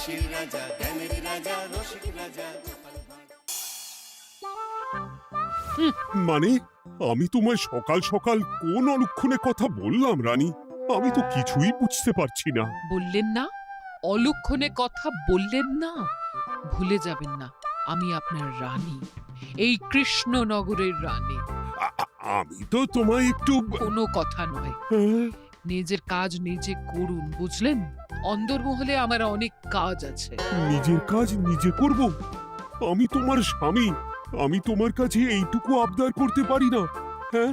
হাসির রাজা, জ্ঞানের রাজা, রসিক রাজা। মানে আমি তোমায় সকাল সকাল কোন অলক্ষণে কথা বললাম রানী? আমি তো কিছুই বুঝতে পারছি না। বললেন না, অলক্ষণে কথা বললেন না। ভুলে যাবেন না, আমি আপনার রানী, এই কৃষ্ণনগরের রানী। আমি তো তোমায় একটু কোনো কথা নয়, হ্যাঁ? নিজের কাজ নিজে করুন, বুঝলেন? অন্দরমহলে আমার অনেক কাজ আছে। নিজের কাজ নিজে করব? আমি তোমার স্বামী, আমি তোমার কাছে এইটুকু আবদার করতে পারি না? হ্যাঁ,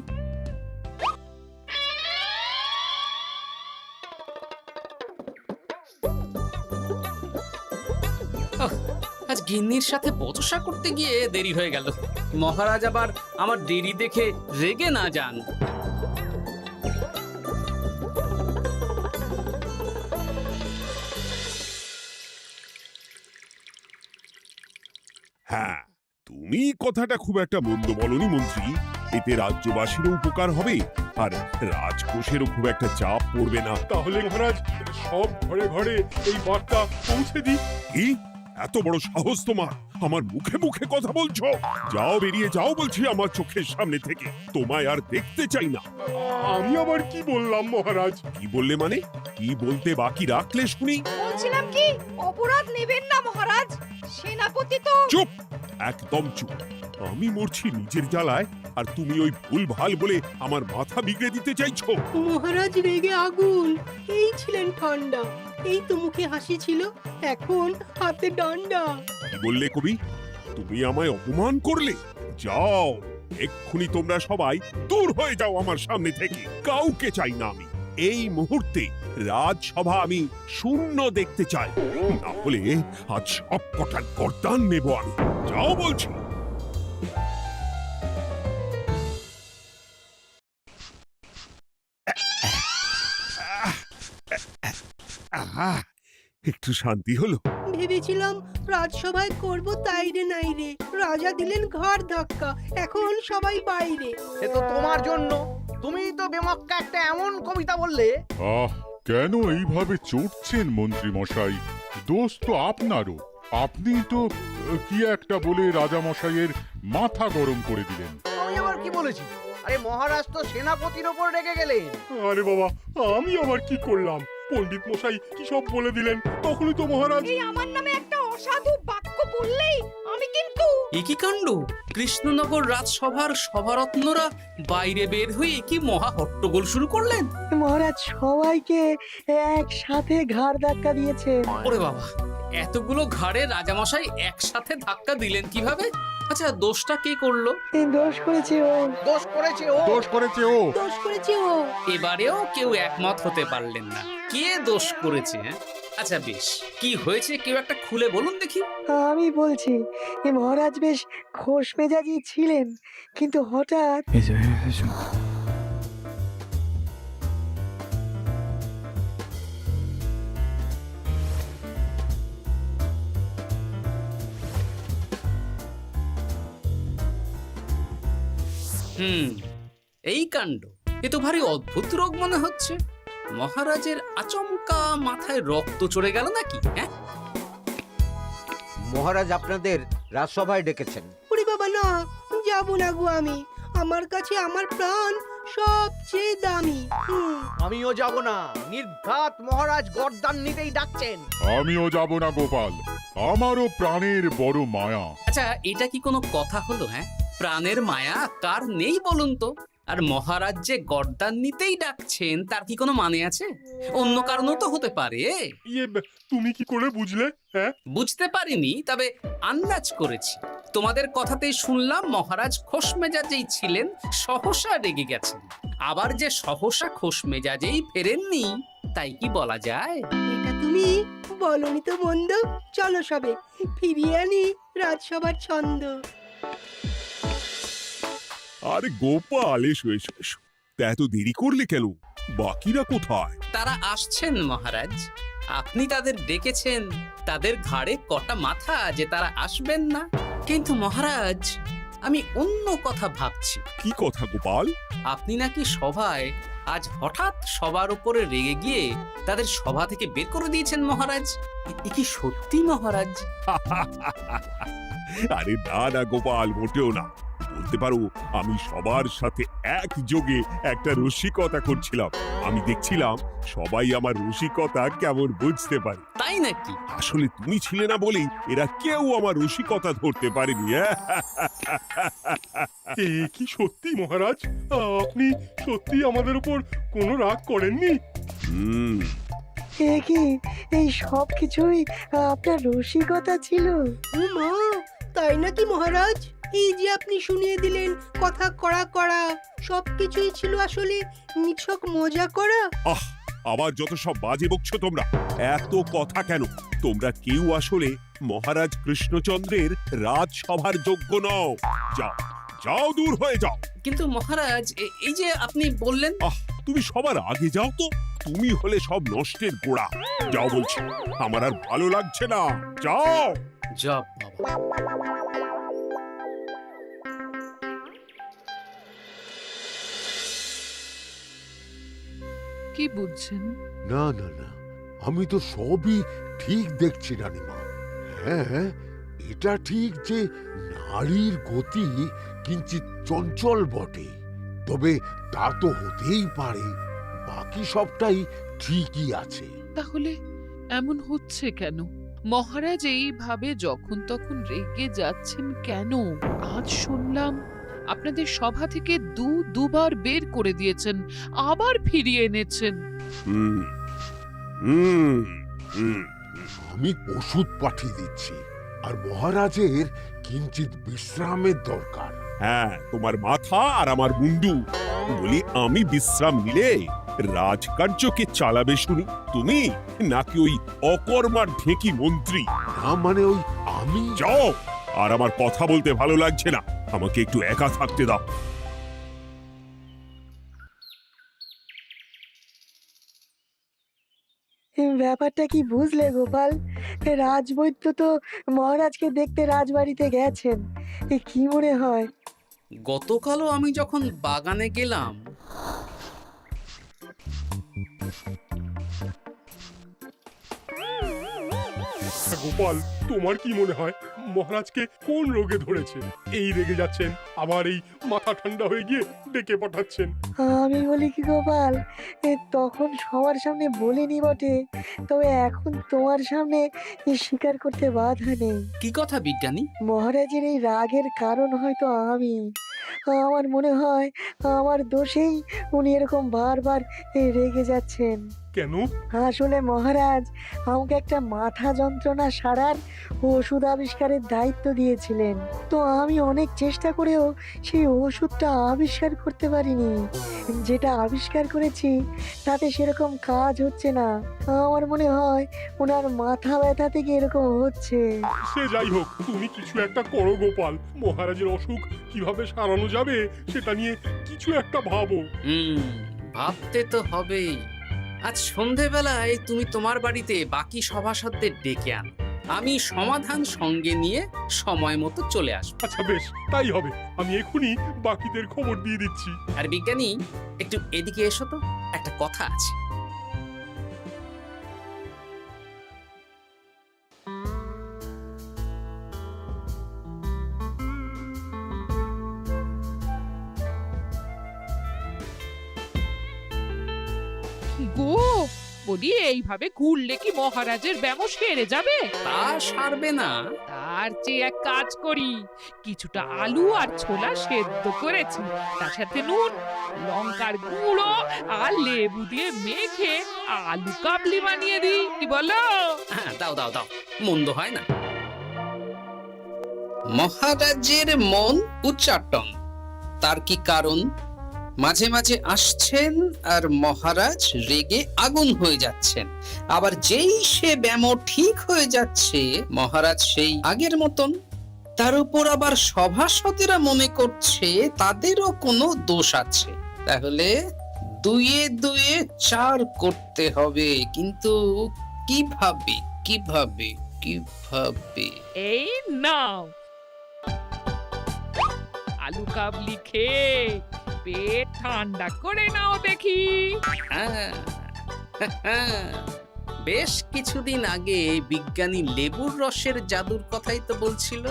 আজ গিন্নির সাথে বচসা করতে গিয়ে দেরি হয়ে গেল। মহারাজ আবার আমার দেরি দেখে রেগে না যান। হ্যাঁ, তুমি কথাটা খুব একটা মন্দ বলনি মন্ত্রী। এতে রাজ্যবাসীরও উপকার হবে আর রাজকোষেরও খুব একটা চাপ পড়বে না। তাহলে মহারাজ সব ঘরে ঘরে এই বার্তা পৌঁছে দিই। কি এত বড় সাহস তোমার? আমার মুখে মুখে কথা বলছো? যাও, বেরিয়ে যাও বলছি আমার চোখের সামনে থেকে। তোমায় আর দেখতে চাই না। আমি আবার কি বললাম মহারাজ? কি বললে মানে? কি বলতে বাকি রাখলে শুনি? বলছিলাম কি, অপরাধ নেবেন না মহারাজ, সেনাপতি তো। চুপ, একদম চুপ। আমি মরছি নিজের জ্বালায় আর তুমি ওই ভুল ভাল বলে আমার মাথা বিগড়ে দিতে চাইছো? মহারাজ রেগে আগুন, এই ছিলেন ঠান্ডা, এই তো মুখে হাসি ছিল, এখন হাতে ডান্ডা। কি বললে কবি? তুমি আমায় অপমান করলে? যাও, এক্ষুনি তোমরা সবাই দূর হয়ে যাও আমার সামনে থেকে। কাউকে চাই না আমি। এই মুহূর্তে রাজসভা আমি শূন্য দেখতে চাই, না হলে আজ সব কটার গর্দান নেব আমি। যাও বলছি। আহা, একটু শান্তি হলো। ভেবেছিলাম রাজসভায় করব তাই রে নাই রে, রাজা দিলেন ঘাড় ধাক্কা, এখন সবাই বাইরে। এ তো তোমার জন্য, তুমি তো বেমক্কা একটা এমন কবিতা বললে। আহ, কেন এইভাবে চড়ছেন মন্ত্রী মশাই? দোষ তো আপনারও। আপনি তো কি একটা বলে রাজা মশাইয়ের মাথা গরম করে দিলেন। আমি আবার কি বলেছি? আরে মহারাজ তো সেনাপতির ওপর রেগে গেলেন। আরে বাবা, আমি আবার কি করলাম? পণ্ডিত মশাই কি সব বলে দিলেন, তখনই তো মহারাজ। এই আমার নামে একটা অসাধু বাক্য বললেই আমি কিন্তু। এ কি কাণ্ড! কৃষ্ণনগর রাজসভার সভারত্নরা বাইরে বের হয়ে কি মহা হট্টগোল শুরু করলেন। মহারাজ সবাইকে একসাথে ঘাড় ধাক্কা দিয়েছে। ওরে বাবা, এতগুলো ঘাড়ে রাজামশাই একসাথে ধাক্কা দিলেন কিভাবে? আচ্ছা, দোষটা কে করলো? দোষ করেছে ও, দোষ করেছে ও। দোষ করেছে ও। দোষ করেছে ও। এবারেও কেউ একমত হতে পারলেন না। কে দোষ করেছে? আচ্ছা বেশ, কি হয়েছে কেউ একটা খুলে বলুন দেখি। আমি বলছি, মহারাজ বেশ খোশ মেজাজি ছিলেন, কিন্তু হঠাৎ এই কাণ্ড! এ তো ভারী অদ্ভুত রোগ মনে হচ্ছে। মহারাজের আচমকা মাথায় রক্ত চড়ে গেল নাকি? হ্যাঁ, মহারাজ আপনাদের রাজসভায় ডেকেছেন। ওরে বাবা না, যাবো না গো আমি, আমার কাছে আমার প্রাণ সবচেয়ে দামি। আমিও যাব না, নির্ঘাত মহারাজ গর্দান নিতেই ডাকছেন। আমিও যাব না গোপাল, আমারও প্রাণের বড় মায়া। আচ্ছা, এটা কি কোনো কথা হলো? হ্যাঁ, প্রাণের মায়া কার নেই বলুন তো? আর মহারাজ যে গর্দান নিতেই ডাকছেন তার কি কোনো মানে আছে? অন্য কারণও তো হতে পারে। তুমি কি করে বুঝলে? হ্যাঁ, বুঝতে পারিনি, তবে আন্দাজ করেছি। তোমাদের কথাতেই শুনলাম মহারাজ খোশ মেজাজেই ছিলেন, সহসা রেগে গেছেন। আবার যে সহসা খোশ মেজাজেই ফেরেননি, তাই কি বলা যায়? এটা তুমি বলনি তো বন্ধু, চলো সবে ফিরিয়ে আনি রাজসভার ছন্দ। আরে গোপাল, এসো এসো এসো। তা এত দেরি করলে কেন? বাকিরা কোথায়? তারা আসছেন মহারাজ। আপনি তাদের ডেকেছেন, তাদের ঘাড়ে কটা মাথা যে তারা আসবেন না। কিন্তু মহারাজ, আমি অন্য কথা ভাবছি। কি কথা গোপাল? আপনি নাকি সভায় আজ হঠাৎ সবার উপরে রেগে গিয়ে তাদের সভা থেকে বের করে দিয়েছেন মহারাজ। এ কি সত্যি মহারাজ? আরে না না গোপাল, মোটেও না। বলতে পারো আমি সবার সাথে একযোগে একটা রসিকতা করছিলাম। আমি দেখছিলাম সবাই আমার রসিকতা কেমন বুঝতে পারে। তাই নাকি? আসলে তুমি ছিলে না বলেই এরা কেউ আমার রসিকতা ধরতে পারেনি। এ কি সত্যি মহারাজ? আপনি সত্যি আমাদের উপর কোনো রাগ করেননি? হুম, এ কি এই সব কিছুই আপনার রসিকতা ছিল? ও মা, তাই নাকি মহারাজ? এই যে আপনি শুনিয়ে দিলেন কথা কড়া কড়া, সবকিছুই ছিল আসলে নিছক মজা করা। আহ, আবার যত সব বাজে বকছো তোমরা। এত কথা কেন? তোমরা কেউ আসলে মহারাজ কৃষ্ণচন্দ্রের রাজসভার যোগ্য নও। যাও যাও, দূর হয়ে যাও। কিন্তু মহারাজ, এই যে আপনি বললেন। আহ, তুমি সবার আগে যাও তো। তুমি হলে সব নষ্টের গোড়া। যাও বলছি, আমার আর ভালো লাগছে না। যাও। জব বাবা। কি বুঝছেন? না না না, আমি তো সবই ঠিক দেখছি রানীমা। হ্যাঁ, এটা ঠিক যে নারীর গতি কিঞ্চিত চঞ্চল বটে, তবে তা তো হতেই পারে। বাকি সবটাই ঠিকই আছে। তাহলে এমন হচ্ছে কেন? মহারাজ এইভাবে যখন তখন রেগে যাচ্ছেন কেন? আজ শুনলাম আপনাদের সভা থেকে দুবার বের করে দিয়েছেন, আবার ফিরিয়ে এনেছেন। হুম হুম হুম। আমি ওষুধ পাঠিয়ে দিচ্ছি, আর মহারাজের কিঞ্চিত বিশ্রামের দরকার। হ্যাঁ, তোমার মাথা আর আমার মুন্ডু। বলি, আমি বিশ্রাম নিলে রাজকার্যকে চালাবে শুনি তুমি, নাকি ওই অকর্মার ঢেকি মন্ত্রী? না মানে ওই আমি। যাও, আর আমার কথা বলতে ভালো লাগছে না। আমাকে একটু একা থাকতে দাও। ব্যাপারটা কি বুঝলে গোপাল? রাজবৈদ্য তো মহারাজকে দেখতে রাজবাড়িতে গেছেন। কি মনে হয়? গতকালও আমি যখন বাগানে গেলাম, গোপাল, তোমার কি মনে হয় মহারাজকে কোন রোগে ধরেছে? এই রেগে যাচ্ছেন, আবার এই মাথা ঠান্ডা হয়ে গিয়ে ডেকে পাঠাচ্ছেন। আমি বলি কি গোপাল, তখন সবার সামনে বলিনি বটে, তবে এখন তোমার সামনে স্বীকার করতে বাধা নেই। কি কথা বিজ্ঞানী? মহারাজের এই রাগের কারণ হয়তো আমি। আমার মনে হয় আমার দোষেই উনি এরকম বারবার রেগে যাচ্ছেন। কেন? আসলে মহারাজ আমাকে একটা মাথা যন্ত্রণা সারার ওষুধ আবিষ্কারের দায়িত্ব দিয়েছিলেন, তো আমি অনেক চেষ্টা করেও সেই ওষুধটা আবিষ্কার করতে পারিনি। যেটা আবিষ্কার করেছি তাতে সেরকম কাজ হচ্ছে না। আমার মনে হয় ওনার মাথা ব্যথা থেকে এরকম হচ্ছে। সে যাই হোক, তুমি কিছু একটা করো গোপাল। মহারাজের অসুখ কিভাবে সারানো যাবে সেটা নিয়ে কিছু একটা ভাবো। ভাবতে তো হবেই। আজ সন্ধেবেলায় তুমি তোমার বাড়িতে বাকি সভাসদদের ডেকে আনো, আমি সমাধান সঙ্গে নিয়ে সময় মতো চলে আসবো। আচ্ছা বেশ, তাই হবে। আমি এখনই বাকিদের খবর দিয়ে দিচ্ছি। আর বিজ্ঞানী, একটু এদিকে এসো তো, একটা কথা আছে। গো, বলি এইভাবে ঘুরলে কি মহারাজের ব্যামো সেরে যাবে? তা সারবে না। তার চেয়ে এক কাজ করি, কিছুটা আলু আর ছোলা সেদ্ধ করেছি, তার সাথে নুন, লঙ্কার গুঁড়ো আর লেবু দিয়ে মেখে আলু কাবলি বানিয়ে দিই, কি বলো? হ্যাঁ, দাও দাও দাও, মন্দ হয় না। মহারাজের মন উচ্চাটন। তার কি কারণ? মাঝে মাঝে আসছেন আর মহারাজ রেগে আগুন হয়ে যাচ্ছেন, আবার যেই সে ব্যামো ঠিক হয়ে যাচ্ছে মহারাজ সেই আগের মতন। তার উপর আবার সভাসদেরা মনে করছে তাদেরও কোনো দোষ আছে। তাহলে দুয়ে দুয়ে চার করতে হবে, কিন্তু কিভাবে কিভাবে কিভাবে? এই নাও। কালু কাবলি খেয়ে পেট ঠান্ডা করে নাও দেখি। হ্যাঁ, বেশ কিছুদিন আগে বিজ্ঞানী লেবুর রসের জাদুর কথাই তো বলছিল।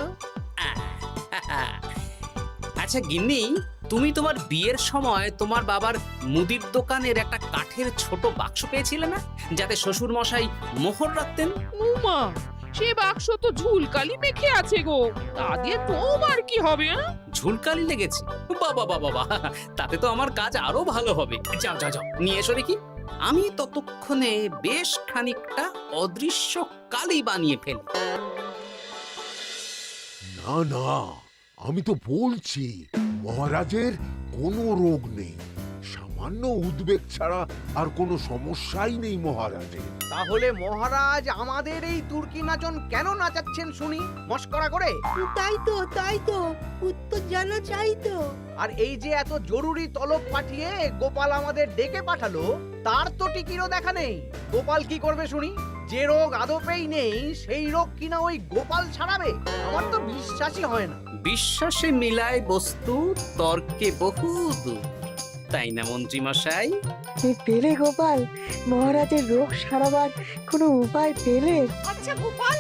আচ্ছা গিন্নি, তুমি তোমার বিয়ের সময় তোমার বাবার মুদির দোকানের একটা কাঠের ছোট বাক্স পেয়েছিলে না, যাতে শ্বশুর মশাই মোহর রাখতেন? উমা, সে বাক্স তো ঝুলকালি মেখে আছে গো, তা দিয়ে তোমার কি হবে? ঝুলকালি লেগেছে? বাবা বাবা বাবা, তাতে তো আমার কাজ আরো ভালো হবে। যাও যাও যাও, নিয়ে এসো দেখি। আমি ততক্ষণে বেশ খানিকটা অদৃশ্য কালি বানিয়ে ফেলি। না না, আমি তো বলছি মহারাজের কোনো রোগ নেই, সামান্য উদ্বেগ ছাড়া আর কোনো সমস্যাই নেই মহারাজের। তাহলে মহারাজ আমাদের এই তুর্কি নাচন কেন নাচাচ্ছেন শুনি, মস্করা করে? তাই তো উত্তর জানা চাই তো। আর এই যে এত জরুরি তলব পাঠিয়ে গোপাল আমাদের ডেকে পাঠালো, তার তো টিকিরও দেখা নেই। গোপাল কি করবে শুনি? যে রোগ আদপেই নেই সেই রোগ কিনা ওই গোপাল ছাড়াবে? আমার তো বিশ্বাসই হয় না। বিশ্বাসে মিলায় বস্তু, তর্কে বহু দূর, তাই না মন্ত্রী মশাই? পেলে গোপাল, মহারাজের রোগ সারাবার কোনো উপায় পেলে? আচ্ছা গোপাল,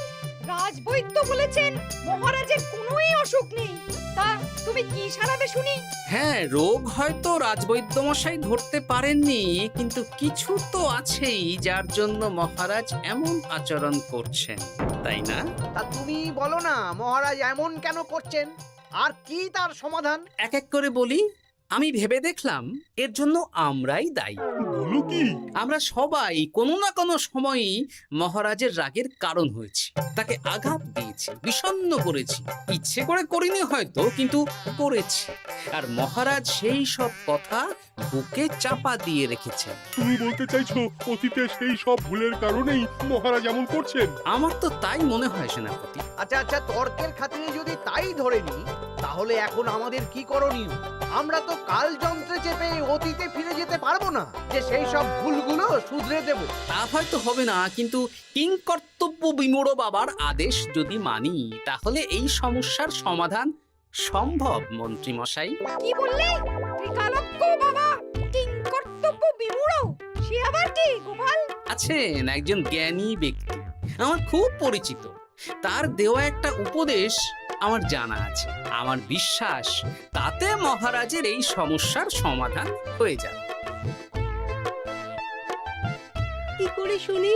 রাজবৈদ্য বলেছেন মহারাজের কোনোই অসুখ নেই, তা তুমি কি সারাবে শুনি? হ্যাঁ, রোগ হয়তো রাজবৈদ্য মশাই ধরতে পারেননি, কিন্তু কিছু তো আছেই যার জন্য মহারাজ এমন আচরণ করছেন, তাই না? তা তুমি বলো না মহারাজ এমন কেন করছেন, আর কি তার সমাধান? এক এক করে বলি। আমি ভেবে দেখলাম এর জন্য আমরাই দায়ী। বলো কি? আমরা সবাই কোনো না কোনো সময়ই মহারাজের রাগের কারণ হয়েছি, তাকে আঘাত দিয়েছি, বিষণ্ণ করেছি। ইচ্ছে করে করিনি হয়তো, কিন্তু করেছি। আর মহারাজ সেই সব কথা বুকে চাপা দিয়ে রেখেছেন। তুমি বলতে চাইছো অতীতে সেই সব ভুলের কারণেই মহারাজ এমন করছেন? আমার তো তাই মনে হয় সেনাপতি। আচ্ছা, তর্কের খাতিরে যদি তাই ধরে নি, তাহলে এখন আমাদের কি করণীয়? আমরা তো কাল যন্ত্রে চেপে অতীতে ফিরে যেতে পারবো না যে সেই সব ভুলগুলো শুধরে দেব। তা হয়তো হবে না, কিন্তু কিংকর্তব্য বিমূঢ় বাবার আদেশ যদি মানি, তাহলে এই সমস্যার সমাধান সম্ভব মন্ত্রী মশাই। কি বললে? ত্রিকালজ্ঞ বাবা কিংকর্তব্য বিমূঢ়? সে আবার কি গোপাল? আছেন একজন জ্ঞানী ব্যক্তি, আমার খুব পরিচিত। তার দেওয়া একটা উপদেশ আমার জানা আছে। আমার বিশ্বাস তাতে মহারাজের এই সমস্যার সমাধান হয়ে যাবে। কি করে শুনি?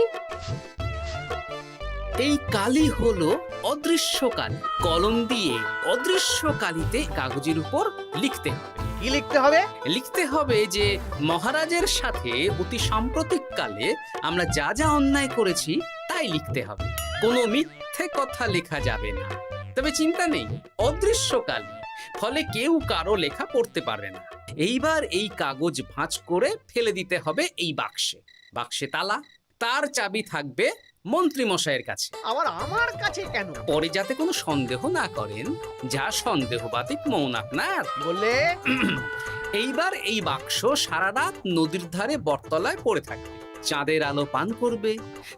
এই কালি হলো অদৃশ্য কালি। কলম দিয়ে অদৃশ্য কালিতে কাগজের উপর লিখতে হবে। কি লিখতে হবে? লিখতে হবে যে মহারাজের সাথে অতি সাম্প্রতিক কালে আমরা যা যা অন্যায় করেছি তাই লিখতে হবে। কোনো মিথ্যে কথা লেখা যাবে না। তবে চিন্তা নেই, অদৃশ্য কালি, ফলে কেউ কারো লেখা পড়তে পারবে না। এইবার এই কাগজ ভাঁজ করে ফেলে দিতে হবে এই বাক্সে। বাক্সে তালা, তার চাবি থাকবে মন্ত্রী মশাইয়ের কাছে। আবার আমার কাছে কেন? পরে যাতে কোনো সন্দেহ না করেন, যা সন্দেহ বাতিক মৌন আপনার। বললে এইবার এই বাক্স সারা রাত নদীর ধারে বটতলায় পড়ে থাকবে, চাঁদের আলো পান করবে।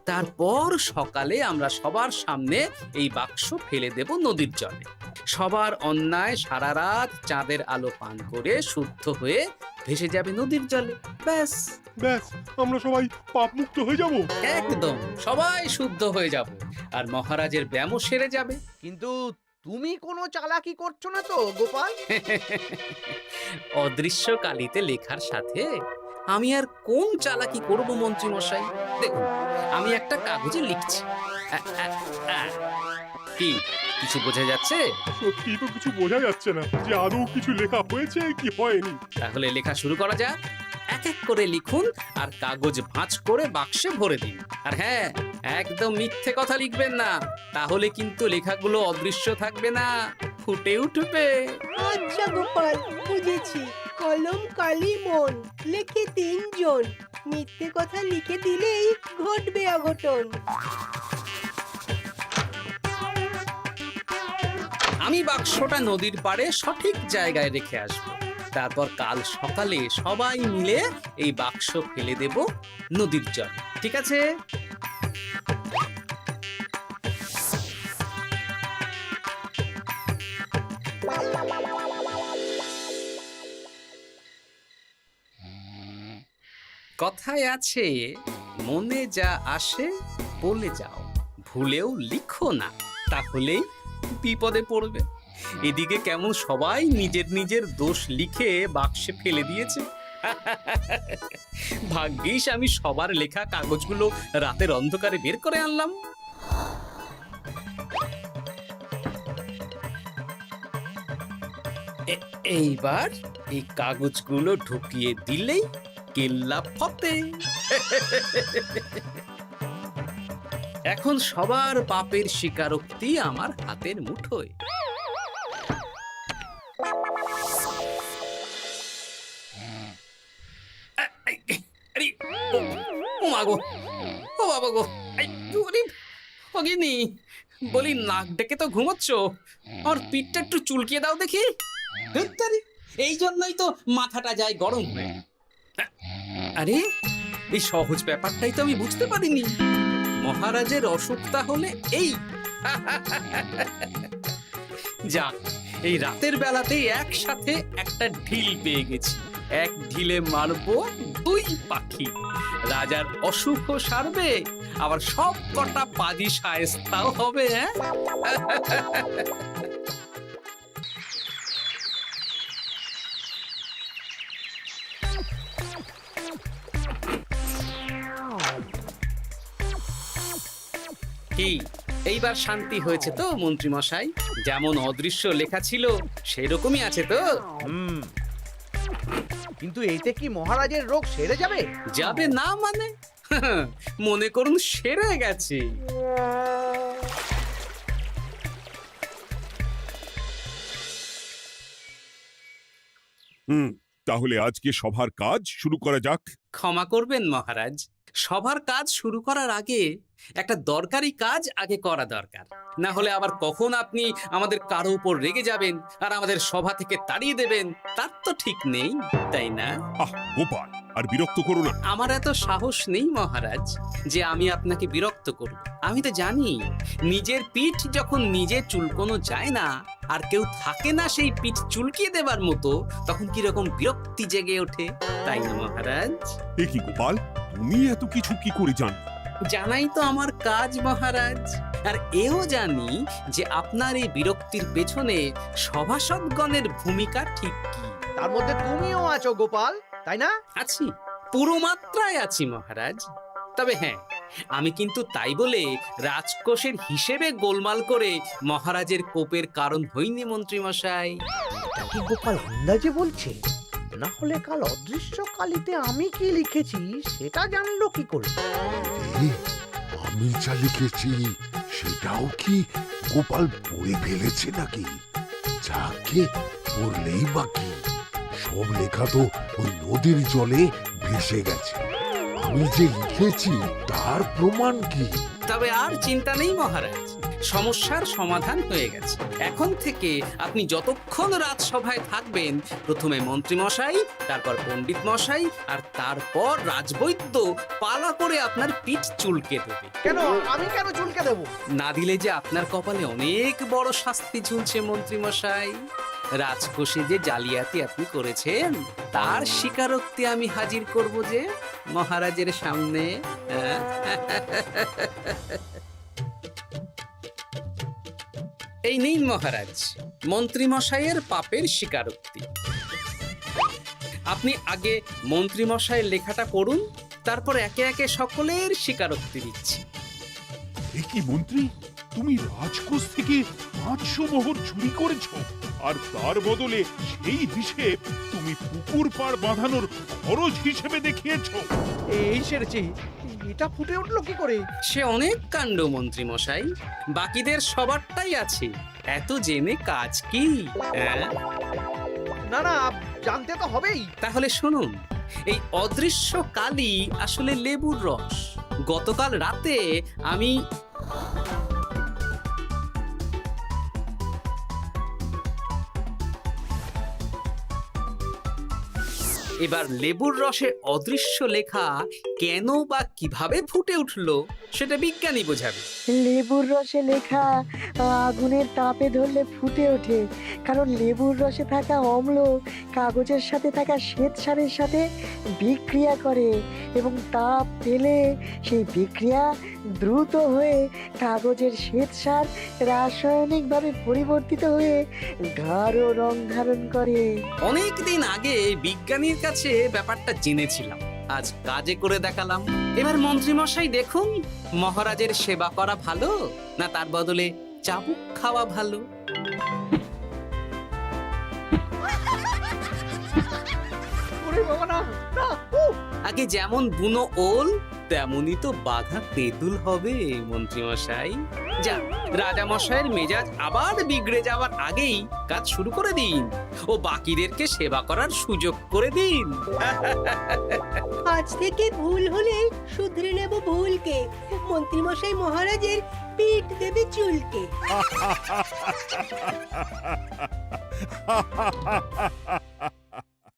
তারপর সকালে আমরা সবার সামনে এই বাক্স ফেলে দেব নদীর জলে। সবার অন্যায় সারা রাত চাঁদের আলো পান করে শুদ্ধ হয়ে ভেসে যাবে নদীর জলে। ব্যাস ব্যাস, আমরা সবাই পাপ মুক্ত হয়ে যাব। একদম সবাই শুদ্ধ হয়ে যাব, আর মহারাজের ব্যায়ামও সেরে যাবে। কিন্তু তুমি কোনো চালাকি করছো না তো গোপাল? অদৃশ্য কালিতে লেখার সাথে আমি আর কোন চালাকি করব মন্ত্রী মশাই? দেখুন, আমি একটা কাগজে লিখছি। কি কিছু বোঝা যাচ্ছে? সত্যি তো কিছু বোঝা যাচ্ছে না যে আদৌ কিছু লেখা হয়েছে কি হয়নি। তাহলে লেখা শুরু করা যাক। এক এক করে লিখুন আর কাগজ ভাঁজ করে বাক্সে ভরে দিন। আর হ্যাঁ, একদম মিথ্যে কথা লিখবেন না, তাহলে কিন্তু লেখাগুলো অদৃশ্য থাকবে না, ফুটে উঠবে। আচ্ছা গোপাল, বুঝেছি। কলম কালি মন, লেখে 3 জন। মিথ্যে কথা লিখে দিলেই ঘটবে অঘটন। আমি বাক্সটা নদীর পাড়ে সঠিক জায়গায় রেখে আসবো। তারপর কাল সকালে সবাই মিলে এই বাক্স ফেলে দেব নদীর জলে। ঠিক আছে? কথায় আছে, মনে যা আসে বলে যাও, ভুলেও লিখো না, তাহলেই বিপদে পড়বে। এদিকে কেমন সবাই নিজের নিজের দোষ লিখে বাক্সে ফেলে দিয়েছে। ভাগ্যিস আমি সবার লেখা কাগজগুলো রাতের অন্ধকারে বের করে আনলাম। এইবার এই কাগজগুলো ঢুকিয়ে দিলেই কেল্লা ফতে। এখন সবার পাপের স্বীকারোক্তি আমার হাতের মুঠোয়। আরে, ও মা গো, ও বাবা গো, বলি নাক ডেকে তো ঘুমোচ্ছ, আর পিঠটা একটু চুলকিয়ে দাও দেখি। এই জন্যই তো মাথাটা যায় গরম হয়ে। আরে, এই সহজ ব্যাপারটাই তো আমি বুঝতে পারিনি। মহারাজের অসুখ তাহলে এই। যাক, এই রাতের বেলাতেই একসাথে একটা ঢিল পেয়ে গেছি। এক ঢিলে মারবো দুই পাখি। রাজার অসুখও সারবে, আবার সব কটা পাজি শায়েস্তাও হবে। কি এইবার শান্তি হয়েছে তো মন্ত্রী মশাই? যেমন অদৃশ্য লেখা ছিল সেরকমই আছে তো? কিন্তু এতে কি মহারাজের রোগ সেরে যাবে? যাবে না মানে? মনে করুন সেরে গেছে। তাহলে আজকে সভার কাজ শুরু করা যাক। ক্ষমা করবেন মহারাজ, সবার কাজ শুরু করার আগে একটা দরকারি কাজ আগে করা দরকার। না হলে আবার কখন আপনি আমাদের কারো উপর রেগে যাবেন আর আমাদের সভা থেকে তাড়িয়ে দেবেন, তার তো ঠিক নেই, তাই না? গোপাল, আর বিরক্ত করো না। আমার এত সাহস নেই মহারাজ যে আমি আপনাকে বিরক্ত করব। আমি তো জানি নিজের পিঠ যখন নিজে চুলকোনো যায় না, আর কেউ থাকে না সেই পিঠ চুলকিয়ে দেবার মতো, তখন কিরকম বিরক্তি জেগে ওঠে, তাই না মহারাজ? এ কি গোপাল, তুমি এত কিছু কি করে জানো? জানাই তো আমার কাজ মহারাজ। আর এও জানি যে আপনার এই বিরক্তির পেছনে সভাসদগণের ভূমিকা ঠিক কি। তার মধ্যে তুমিও আছো গোপাল, তাই না? আছি, পুরো মাত্রায় আছি মহারাজ। তবে হ্যাঁ, আমি কিন্তু তাই বলে রাজকোষের হিসেবে গোলমাল করে মহারাজের কোপের কারণ হইনি মন্ত্রী মশাই। কি গোপাল আন্দাজে বলছে? না হলে কাল অদৃশ্য কালিতে আমি কি লিখেছি সেটা জানলো কি করে? আমি যা লিখেছি সেটাও কি গোপাল পড়ে ফেলেছে নাকি? যাকে পড়লেই বাকি, সব লেখা তো ওই নদীর জলে ভেসে গেছে। আমি যে লিখেছি তার প্রমাণ কি? তবে আর চিন্তা নেই মহারাজ, সমস্যার সমাধান হয়ে গেছে। এখন থেকে আপনি যতক্ষণ রাজসভায় থাকবেন, প্রথমে মন্ত্রী মশাই, তারপর পণ্ডিত মশাই, আর তারপর রাজবৈদ্য পালা করে আপনার পিঠ চুলকে দেবে। কেন আমি কেন চুলকে দেব? না দিলে যে আপনার কপালে অনেক বড় শাস্তি ঝুলছে মন্ত্রী মশাই। রাজকোষে যে জালিয়াতি আপনি করেছেন তার স্বীকারোক্তি আমি হাজির করব যে মহারাজের সামনে। এই নিন মহারাজ, মন্ত্রী মশাইয়ের পাপের স্বীকারোক্তি। আপনি আগে মন্ত্রী মশাইয়ের লেখাটা পড়ুন, তারপর একে একে সকলের স্বীকারোক্তি দিচ্ছি। এ কি মন্ত্রী, তুমি রাজকোষ থেকে 500 মোহর চুরি করেছ, আর তার বদলে সেই হিসেব তুমি পুকুর পাড় বাঁধানোর খরচ হিসেবে দেখিয়েছ। এই সেরেছি, এটা ফুটে উঠলো কি করে? সে অনেক কাণ্ড মন্ত্রী মশাই, বাকিদের সবারটাই আছে, এত জেনে কাজ কি? না না, জানতে তো হবেই। তাহলে শুনুন, এই অদৃশ্য কালি আসলে লেবুর রস। গতকাল রাতে আমি এবার লেবুর রসে অদৃশ্য লেখা কেন বা কিভাবে ফুটে উঠলো সেটা বিজ্ঞানী বোঝাবে। লেবুর রসে লেখা আগুনের তাপে ধরলে ফুটে ওঠে, কারণ লেবুর রসে থাকা অম্ল কাগজের সাথে থাকা শ্বেতসারের সাথে বিক্রিয়া করে এবং তাপ পেলে সেই বিক্রিয়া দ্রুত হয়ে কাগজের শ্বেতসার রাসায়নিকভাবে পরিবর্তিত হয়ে গাঢ় রং ধারণ করে। অনেক দিন আগে বিজ্ঞানীর কাছে ব্যাপারটা জেনেছিলাম, আজ কাজে করে দেখালাম। এবার মন্ত্রীমশাই দেখুন, মহারাজের সেবা করা ভালো না তার বদলে চাবুক খাওয়া ভালো। ওরে বাবা না, না, উহ! আগে যেমন বুনো ওল তেমনই তো বাঘা তেঁতুল হবে মন্ত্রীমশাই। যা, রাজামশাইয়ের মেজাজ আবার বিগড়ে যাওয়ার আগেই কাজ শুরু করে দিন ও বাকিদেরকে সেবা করার সুযোগ করে দিন। আজ থেকে ভুল হলে শুধরে নেব ভুলকে। মন্ত্রীমশাই মহারাজের পিঠ দেবে চুলকে।